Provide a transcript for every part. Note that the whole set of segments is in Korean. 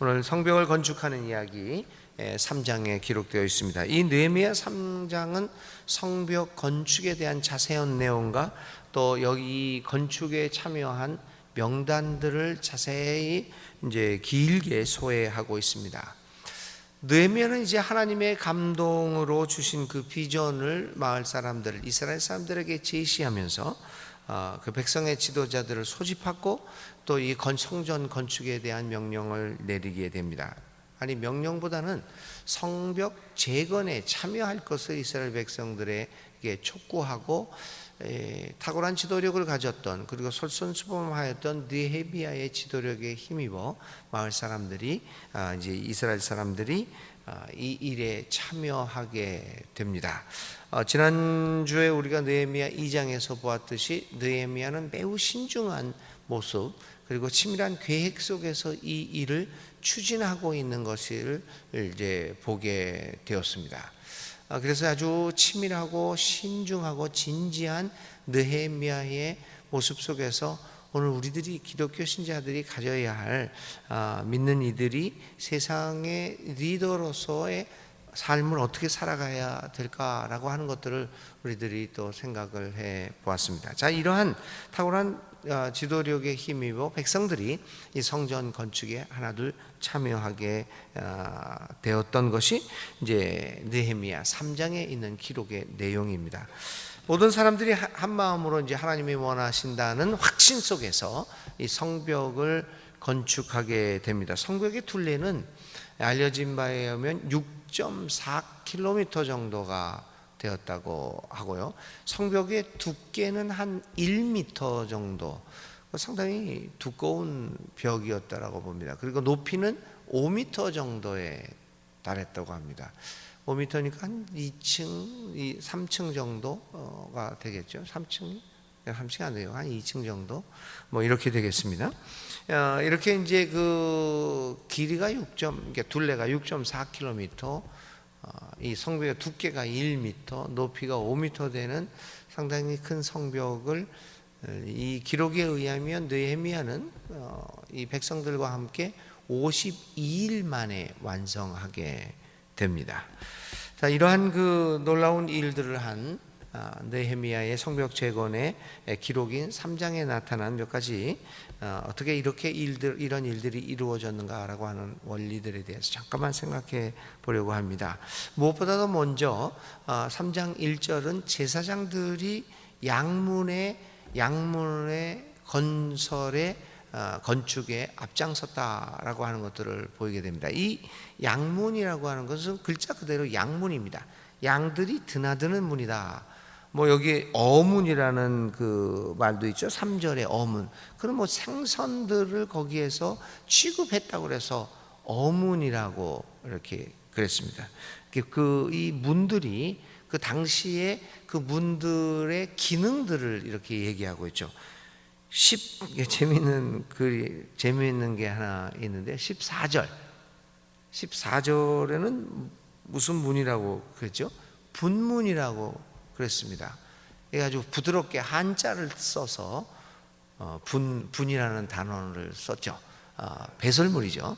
오늘 성벽을 건축하는 이야기 3장에 기록되어 있습니다. 이 느헤미야 3장은 성벽 건축에 대한 자세한 내용과 또 여기 건축에 참여한 명단들을 자세히 이제 길게 소개하고 있습니다. 느헤미야는 이제 하나님의 감동으로 주신 그 비전을 마을 사람들, 이스라엘 사람들에게 제시하면서 그 백성의 지도자들을 소집하고 또 이 성전 건축에 대한 명령을 내리게 됩니다. 아니, 명령보다는 성벽 재건에 참여할 것을 이스라엘 백성들에게 촉구하고 탁월한 지도력을 가졌던, 그리고 솔선수범하였던 느헤미야의 지도력에 힘입어 마을 사람들이 이제 이스라엘 사람들이 이 일에 참여하게 됩니다. 지난주에 우리가 느헤미야 2장에서 보았듯이 느헤미야는 매우 신중한 모습, 그리고 치밀한 계획 속에서 이 일을 추진하고 있는 것을 이제 보게 되었습니다. 그래서 아주 치밀하고 신중하고 진지한 느헤미야의 모습 속에서 오늘 우리들이 기독교 신자들이 가져야 할 믿는 이들이 세상의 리더로서의 삶을 어떻게 살아가야 될까라고 하는 것들을 우리들이 또 생각을 해 보았습니다. 자, 이러한 탁월한 지도력에 힘입어 백성들이 이 성전 건축에 하나둘 참여하게 되었던 것이 이제 느헤미야 3장에 있는 기록의 내용입니다. 모든 사람들이 한 마음으로 이제 하나님이 원하신다는 확신 속에서 이 성벽을 건축하게 됩니다. 성벽의 둘레는 알려진 바에 의하면 6.4km 정도가 되었다고 하고요. 성벽의 두께는 한 1m 정도, 상당히 두꺼운 벽이었다라고 봅니다. 그리고 높이는 5m 정도에 달했다고 합니다. 5m니까 한 2층, 3층 정도가 되겠죠. 3층이 안 돼요. 한 2층 정도, 뭐 이렇게 되겠습니다. 이렇게 이제 그 길이가 둘레가 6.4km, 이 성벽의 두께가 1m, 높이가 5m 되는 상당히 큰 성벽을 이 기록에 의하면 느헤미야는 이 백성들과 함께 52일 만에 완성하게 됩니다. 자, 이러한 그 놀라운 일들을 한 느헤미야의 성벽 재건의 기록인 3장에 나타난 몇 가지 어떻게 이렇게 이런 일들이 이루어졌는가라고 하는 원리들에 대해서 잠깐만 생각해 보려고 합니다. 무엇보다도 먼저 3장 1절은 제사장들이 양문의 건축에 앞장섰다라고 하는 것들을 보이게 됩니다. 이 양문이라고 하는 것은 글자 그대로 양문입니다. 양들이 드나드는 문이다. 뭐 여기 어문이라는 그 말도 있죠. 3절에 어문. 그럼 뭐 생선들을 거기에서 취급했다고 그래서 어문이라고 이렇게 그랬습니다. 이 문들이 그 당시에 그 문들의 기능들을 이렇게 얘기하고 있죠. 재미있는 게 하나 있는데 14절에는 무슨 문이라고 그랬죠? 분문이라고 그랬습니다. 이게 아주 부드럽게 한자를 써서 분이라는 단어를 썼죠. 배설물이죠.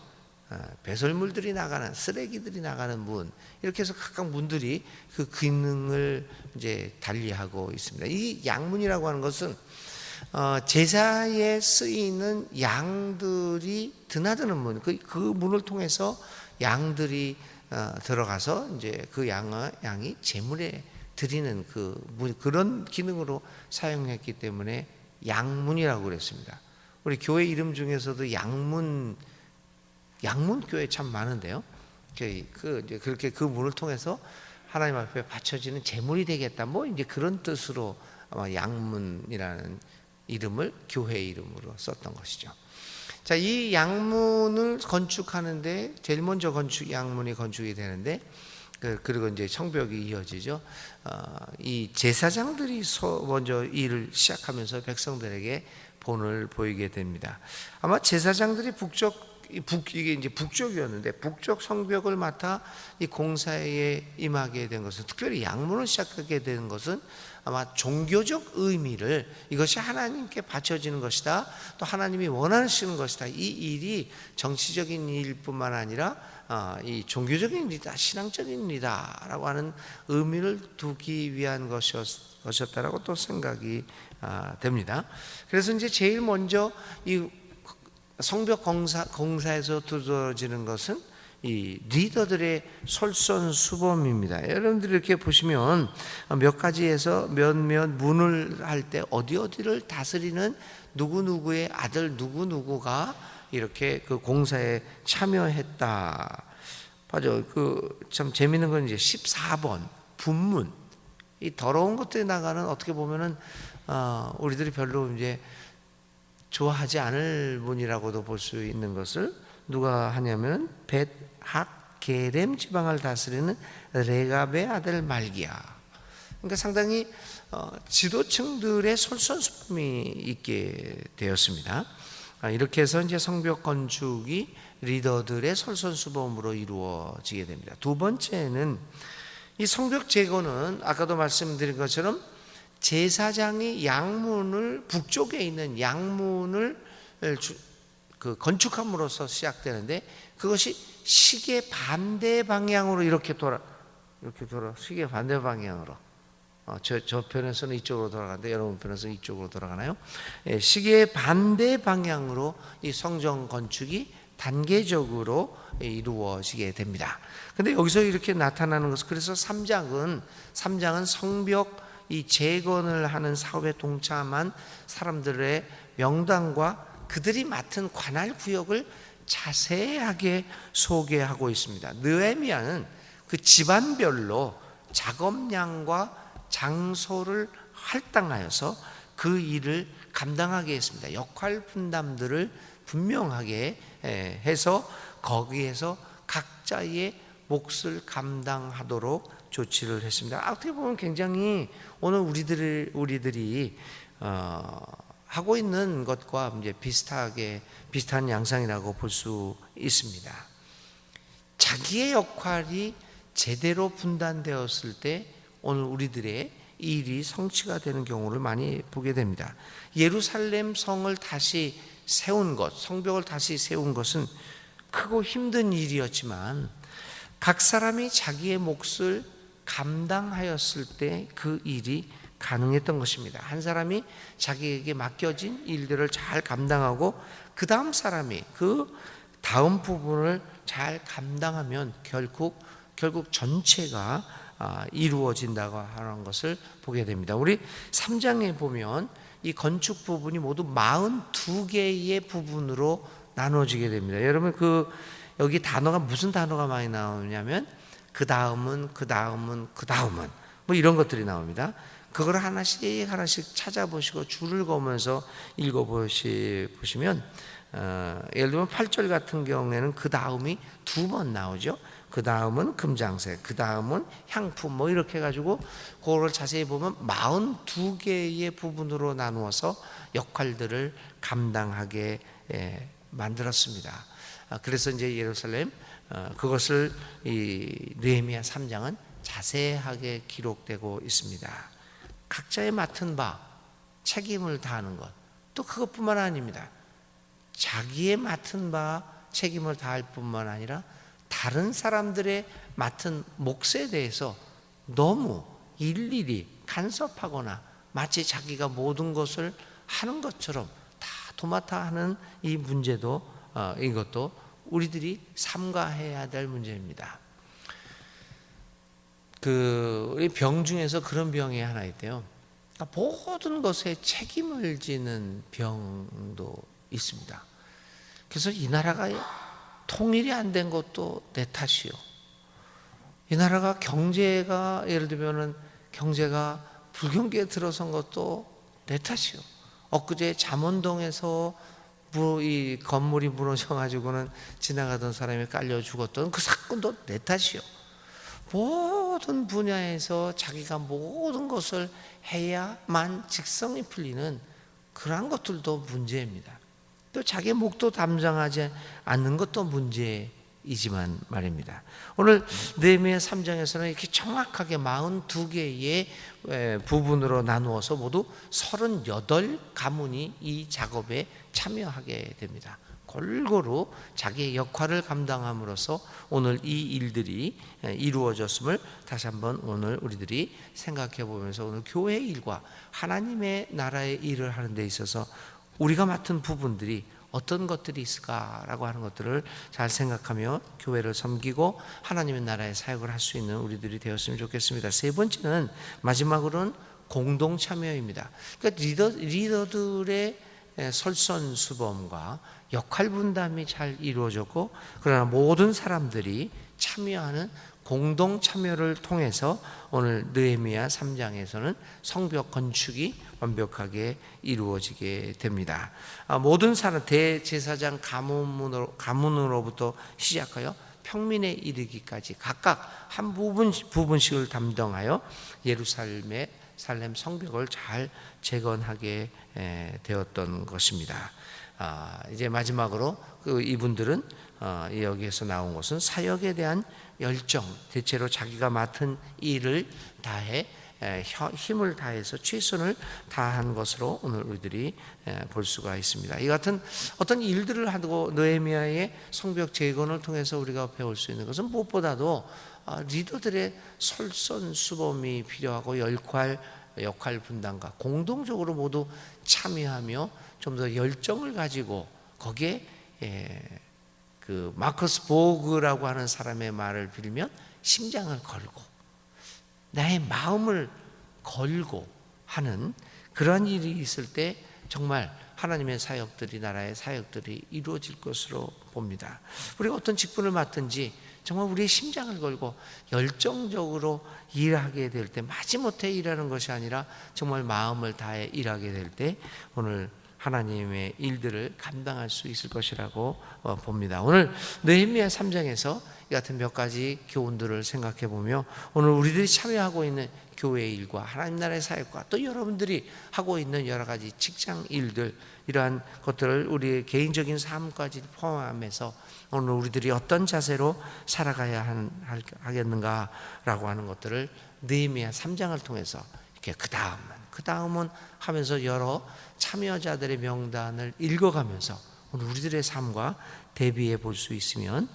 배설물들이 나가는, 쓰레기들이 나가는 문, 이렇게 해서 각각 문들이 그 기능을 이제 달리하고 있습니다. 이 양문이라고 하는 것은 제사에 쓰이는 양들이 드나드는 문, 그 문을 통해서 양들이 들어가서 이제 그 양이 제물에 드리는 그런 기능으로 사용했기 때문에 양문이라고 그랬습니다. 우리 교회 이름 중에서도 양문 교회 참 많은데요. 그렇게 그 문을 통해서 하나님 앞에 바쳐지는 제물이 되겠다, 뭐 이제 그런 뜻으로 아마 양문이라는 이름을 교회 이름으로 썼던 것이죠. 자, 이 양문을 건축하는데 제일 먼저 양문이 건축이 되는데, 그리고 이제 성벽이 이어지죠. 이 제사장들이 먼저 일을 시작하면서 백성들에게 본을 보이게 됩니다. 아마 제사장들이 북쪽 이게 이제 북쪽이었는데 북쪽 성벽을 맡아 이 공사에 임하게 된 것은, 특별히 양문을 시작하게 된 것은 아마 종교적 의미를, 이것이 하나님께 바쳐지는 것이다, 또 하나님이 원하시는 것이다, 이 일이 정치적인 일뿐만 아니라 이 종교적인 일이다, 신앙적인 일이다라고 하는 의미를 두기 위한 것이었다라고 또 생각이 됩니다. 그래서 이제 제일 먼저 이 성벽 공사에서 두드러지는 것은 이 리더들의 솔선수범입니다. 여러분들이 이렇게 보시면 몇 가지에서 몇몇 문을 할 때 어디를 다스리는 누구누구의 아들 누구누구가 이렇게 그 공사에 참여했다. 맞아. 참 재밌는 건 이제 14번 분문, 이 더러운 것들이 나가는, 어떻게 보면은 우리들이 별로 이제 좋아하지 않을 문이라고도 볼 수 있는 것을 누가 하냐면 벳학게렘 지방을 다스리는 레갑의 아들 말기야. 그러니까 상당히 지도층들의 솔선수범이 있게 되었습니다. 이렇게 해서 이제 성벽 건축이 리더들의 솔선수범으로 이루어지게 됩니다. 두 번째는 이 성벽 제거는 아까도 말씀드린 것처럼 제사장이 양문을, 북쪽에 있는 양문을 건축함으로써 시작되는데, 그것이 시계 반대 방향으로 이렇게 돌아 시계 반대 방향으로, 저 편에서는 이쪽으로 돌아가는데 여러분 편에서는 이쪽으로 돌아가나요? 시계 반대 방향으로 이 성전 건축이 단계적으로 이루어지게 됩니다. 근데 여기서 이렇게 나타나는 것은, 그래서 3장은 성벽 이 재건을 하는 사업에 동참한 사람들의 명단과 그들이 맡은 관할 구역을 자세하게 소개하고 있습니다. 느헤미야는 그 집안별로 작업량과 장소를 할당하여서 그 일을 감당하게 했습니다. 역할 분담들을 분명하게 해서 거기에서 각자의 몫을 감당하도록 조치를 했습니다. 어떻게 보면 굉장히 오늘 우리들이 하고 있는 것과 이제 비슷한 양상이라고 볼 수 있습니다. 자기의 역할이 제대로 분단되었을 때 오늘 우리들의 일이 성취가 되는 경우를 많이 보게 됩니다. 예루살렘 성을 다시 세운 것, 성벽을 다시 세운 것은 크고 힘든 일이었지만 각 사람이 자기의 몫을 감당하였을 때 그 일이 가능했던 것입니다. 한 사람이 자기에게 맡겨진 일들을 잘 감당하고 그 다음 사람이 그 다음 부분을 잘 감당하면 결국 전체가 이루어진다고 하는 것을 보게 됩니다. 우리 3장에 보면 이 건축 부분이 모두 42개의 부분으로 나눠지게 됩니다. 여러분 여기 단어가 무슨 단어가 많이 나오냐면 그 다음은 뭐 이런 것들이 나옵니다. 그걸 하나씩 찾아보시고 줄을 그으면서 읽어보시면 예를 들면 8절 같은 경우에는 그 다음이 2번 나오죠. 그 다음은 금장색, 그 다음은 향품, 뭐 이렇게 해가지고 그걸 자세히 보면 42개의 부분으로 나누어서 역할들을 감당하게 만들었습니다. 그래서 이제 예루살렘 그것을 이 느헤미야 3장은 자세하게 기록되고 있습니다. 각자의 맡은 바 책임을 다하는 것, 또 그것뿐만 아닙니다. 자기의 맡은 바 책임을 다할 뿐만 아니라 다른 사람들의 맡은 몫에 대해서 너무 일일이 간섭하거나 마치 자기가 모든 것을 하는 것처럼 다 도맡아 하는 이 문제도 이것도 우리들이 삼가해야 될 문제입니다. 우리 병 중에서 그런 병이 하나 있대요. 모든 것에 책임을 지는 병도 있습니다. 그래서 이 나라가 통일이 안 된 것도 내 탓이요. 이 나라가 경제가 예를 들면은 경제가 불경기에 들어선 것도 내 탓이요. 엊그제 잠원동에서 이 건물이 무너져 가지고는 지나가던 사람이 깔려 죽었던 그 사건도 내 탓이요. 모든 분야에서 자기가 모든 것을 해야만 직성이 풀리는 그러한 것들도 문제입니다. 또 자기의 몫도 담당하지 않는 것도 문제이지만 말입니다. 오늘 느헤미야 3장에서는 이렇게 정확하게 42개의 부분으로 나누어서 모두 38가문이 이 작업에 참여하게 됩니다. 골고루 자기의 역할을 감당함으로써 오늘 이 일들이 이루어졌음을 다시 한번 오늘 우리들이 생각해 보면서 오늘 교회의 일과 하나님의 나라의 일을 하는 데 있어서 우리가 맡은 부분들이 어떤 것들이 있을까라고 하는 것들을 잘 생각하며 교회를 섬기고 하나님의 나라의 사역을 할 수 있는 우리들이 되었으면 좋겠습니다. 세 번째는 마지막으로는 공동 참여입니다. 그러니까 리더들의 설선수범과 역할 분담이 잘 이루어졌고, 그러나 모든 사람들이 참여하는 공동 참여를 통해서 오늘 느헤미야 3장에서는 성벽 건축이 완벽하게 이루어지게 됩니다. 모든 사람 대제사장 가문으로부터 시작하여 평민에 이르기까지 각각 한 부분씩을 담당하여 예루살렘 성벽을 잘 재건하게 되었던 것입니다. 이제 마지막으로 이분들은 여기에서 나온 것은 사역에 대한 열정, 대체로 자기가 맡은 일을 다해 힘을 다해서 최선을 다한 것으로 오늘 우리들이 볼 수가 있습니다. 이 같은 어떤 일들을 하고 느헤미야의 성벽 재건을 통해서 우리가 배울 수 있는 것은 무엇보다도 리더들의 솔선수범이 필요하고 역할 분담과 공동적으로 모두 참여하며 좀 더 열정을 가지고 거기에 그 마커스 보그라고 하는 사람의 말을 빌면 심장을 걸고 나의 마음을 걸고 하는 그러한 일이 있을 때 정말 하나님의 사역들이, 나라의 사역들이 이루어질 것으로 봅니다. 우리가 어떤 직분을 맡든지 정말 우리의 심장을 걸고 열정적으로 일하게 될 때, 마지못해 일하는 것이 아니라 정말 마음을 다해 일하게 될 때 오늘 하나님의 일들을 감당할 수 있을 것이라고 봅니다. 오늘 느헤미야 3장에서 이 같은 몇 가지 교훈들을 생각해 보며 오늘 우리들이 참여하고 있는 교회의 일과 하나님 나라의 사역과 또 여러분들이 하고 있는 여러 가지 직장 일들, 이러한 것들을 우리의 개인적인 삶까지 포함해서 오늘 우리들이 어떤 자세로 살아가야 하겠는가라고 하는 것들을 느헤미야 3장을 통해서 이렇게 그 다음은 하면서 여러 참여자들의 명단을 읽어가면서 오늘 우리들의 삶과 대비해 볼 수 있으면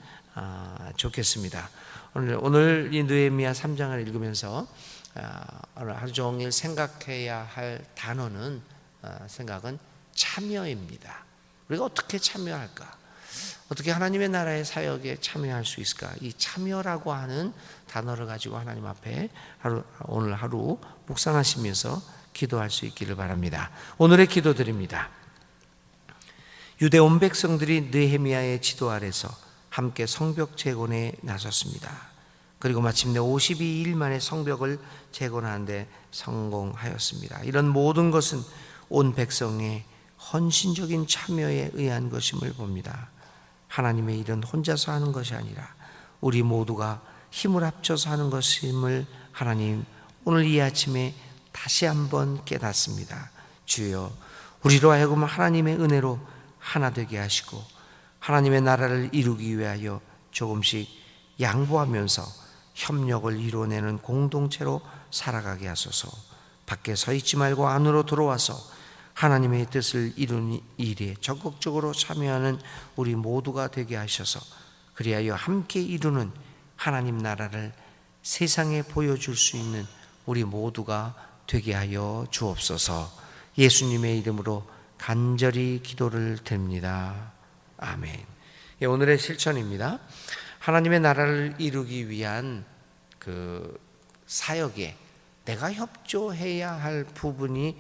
좋겠습니다. 오늘 이 느헤미야 3장을 읽으면서 오늘 하루 종일 생각해야 할 생각은 참여입니다. 우리가 어떻게 참여할까? 어떻게 하나님의 나라의 사역에 참여할 수 있을까? 이 참여라고 하는 단어를 가지고 하나님 앞에 오늘 하루 묵상하시면서 기도할 수 있기를 바랍니다. 오늘의 기도 드립니다. 유대 온 백성들이 느헤미야의 지도 아래서 함께 성벽 재건에 나섰습니다. 그리고 마침내 52일 만에 성벽을 재건하는 데 성공하였습니다. 이런 모든 것은 온 백성의 헌신적인 참여에 의한 것임을 봅니다. 하나님의 일은 혼자서 하는 것이 아니라 우리 모두가 힘을 합쳐서 하는 것임을 하나님 오늘 이 아침에 다시 한번 깨닫습니다. 주여, 우리로 하여금 하나님의 은혜로 하나 되게 하시고 하나님의 나라를 이루기 위하여 조금씩 양보하면서 협력을 이루어내는 공동체로 살아가게 하소서. 밖에 서 있지 말고 안으로 들어와서 하나님의 뜻을 이루는 일에 적극적으로 참여하는 우리 모두가 되게 하셔서 그리하여 함께 이루는 하나님 나라를 세상에 보여줄 수 있는 우리 모두가 되게 하여 주옵소서. 예수님의 이름으로 간절히 기도를 드립니다. 아멘. 오늘의 실천입니다. 하나님의 나라를 이루기 위한 그 사역에 내가 협조해야 할 부분이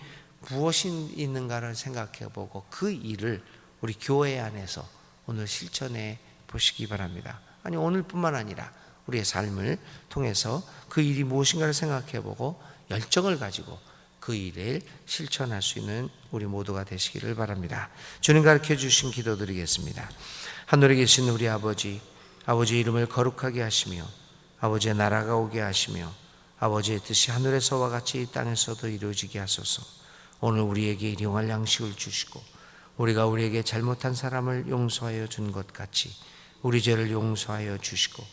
무엇이 있는가를 생각해 보고 그 일을 우리 교회 안에서 오늘 실천해 보시기 바랍니다. 아니, 오늘뿐만 아니라 우리의 삶을 통해서 그 일이 무엇인가를 생각해 보고 열정을 가지고 그 일을 실천할 수 있는 우리 모두가 되시기를 바랍니다. 주님 가르쳐 주신 기도 드리겠습니다. 하늘에 계신 우리 아버지, 아버지의 이름을 거룩하게 하시며 아버지의 나라가 오게 하시며 아버지의 뜻이 하늘에서와 같이 이 땅에서도 이루어지게 하소서. 오늘 우리에게 일용할 양식을 주시고 우리가 우리에게 잘못한 사람을 용서하여 준 것 같이 우리 죄를 용서하여 주시고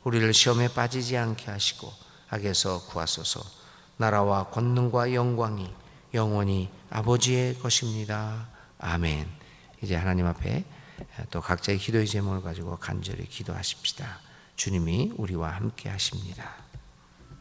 우리를 시험에 빠지지 않게 하시고 악에서 구하소서. 나라와 권능과 영광이 영원히 아버지의 것입니다. 아멘. 이제 하나님 앞에 또 각자의 기도의 제목을 가지고 간절히 기도하십시다. 주님이 우리와 함께 하십니다.